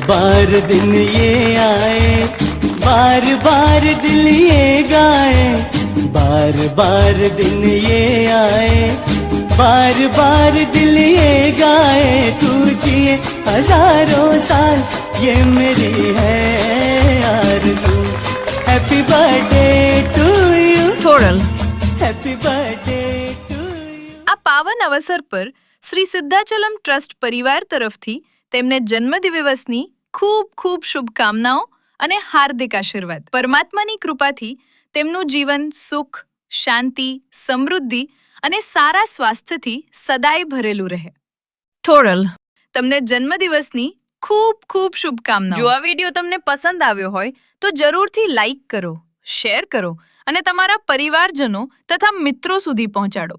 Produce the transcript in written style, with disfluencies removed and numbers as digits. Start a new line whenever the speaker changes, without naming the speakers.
बार दिन ये आए, बार बार दिल ये गाए, बार बार दिन ये आए, बार बार दिल ये गाए, तू जिए हजारों साल ये मेरी है आरज़ू। हैप्पी बर्थडे टू यू,
થોડલ
हैप्पी बर्थडे टू यू।
આ પાવન અવસર પર શ્રી સિદ્ધાચલમ ટ્રસ્ટ પરિવાર તરફથી તેમને જન્મદિવસની ખૂબ ખૂબ શુભકામનાઓ અને હાર્દિક આશીર્વાદ। પરમાત્માની કૃપાથી તેમનું જીવન સુખ, શાંતિ, સમૃદ્ધિ અને સારા સ્વાસ્થ્યથી સદાય ભરેલું રહે।
થોડલ
તમને જન્મદિવસની ખૂબ ખૂબ શુભકામનાઓ। જો આ વિડીયો તમને પસંદ આવ્યો હોય તો જરૂરથી લાઈક કરો, શેર કરો અને તમારા પરિવારજનો તથા મિત્રો સુધી પહોંચાડો।